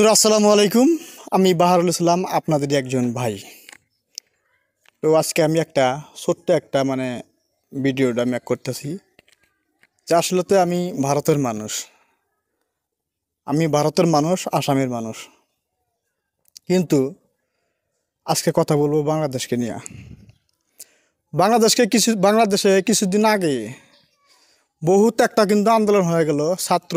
বন্ধুরা আসসালামু আলাইকুম। আমি বাহারুল ইসলাম, আপনাদেরই একজন ভাই। তো আজকে আমি ছোট্ট একটা ভিডিওটা আমি করতেছি যে আসলে তো আমি ভারতের মানুষ, আসামের মানুষ, কিন্তু আজকে কথা বলবো বাংলাদেশকে নিয়ে। বাংলাদেশে কিছুদিন আগে বহুত কিন্তু আন্দোলন হয়ে গেল, ছাত্র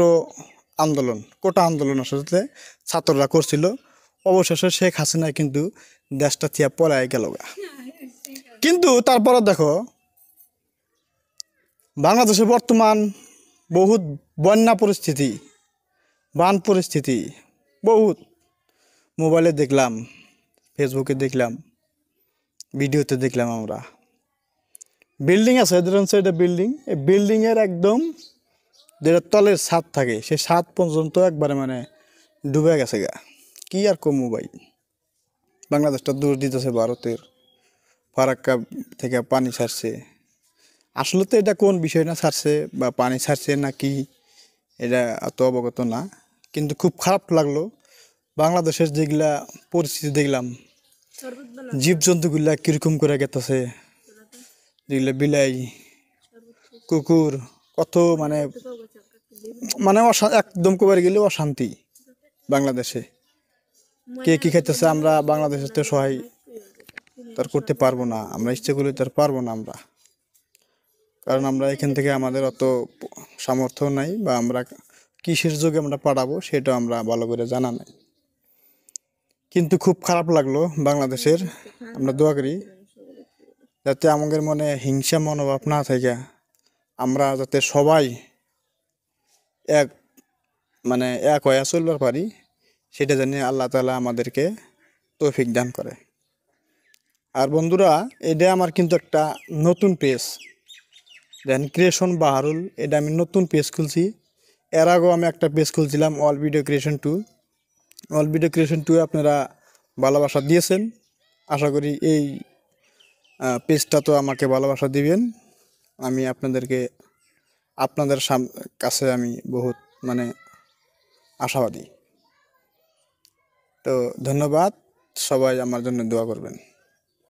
আন্দোলন, কোটা আন্দোলন আসলে ছাত্ররা করছিল। অবশেষে শেখ হাসিনা কিন্তু দেশটা থিয়া পলায় গেল। কিন্তু তারপরে দেখো, বাংলাদেশে বর্তমান বহুত বন্যা পরিস্থিতি, বান পরিস্থিতি, বহুত মোবাইলে দেখলাম, ফেসবুকে দেখলাম, ভিডিওতে দেখলাম। আমরা বিল্ডিং আছে, ধরুন সেটা বিল্ডিং, এই বিল্ডিংয়ের একদম যেটা তলের ছাদ থাকে, সেই ছাদ পর্যন্ত একবারে ডুবে গেছে গা। কি আর কম মোবাইল, বাংলাদেশটা দূর দিতেছে ভারতের, ফারাক্কা থেকে পানি ছাড়ছে। আসলে তো এটা কোন বিষয় না, ছাড়ছে বা পানি ছাড়ছে না কি, এটা অত অবগত না। কিন্তু খুব খারাপ লাগলো, বাংলাদেশের যেগুলা পরিস্থিতি দেখলাম, জীবজন্তুগুলা কীরকম করে গেতেছে, যেগুলা বিলাই, কুকুর, কত একদম কবার গেলে অশান্তি বাংলাদেশে। কে কি খাইতেছে, আমরা বাংলাদেশের তো সহায় তার করতে পারবো না, আমরা ইচ্ছে করলে তার পারবো না আমরা, কারণ আমরা এখান থেকে আমাদের অত সামর্থ্য নাই, বা আমরা কিসের যুগে আমরা পাঠাবো সেটা আমরা ভালো করে জানা নাই। কিন্তু খুব খারাপ লাগলো বাংলাদেশের। আমরা দোয়া করি যাতে আমাদের মনে হিংসা মনোভাব না থাকে, আমরা যাতে সবাই এক এক হয়ে চলবার পারি, সেটা জানি আল্লাহ তাআলা আমাদেরকে তৌফিক দান করে। আর বন্ধুরা, এটা আমার কিন্তু একটা নতুন পেজ, দেন ক্রিয়েশন বাহারুল, এটা আমি নতুন পেজ খুলছি। এর আগেও আমি একটা পেজ খুলছিলাম, all video creation 2। All video creation 2 আপনারা ভালোবাসা দিয়েছেন, আশা করি এই পেজটা তো আমাকে ভালোবাসা দিবেন। আমি আপনাদের কাছে আমি বহুত আশাবাদী। তো ধন্যবাদ, সবাই আমার জন্য দোয়া করবেন।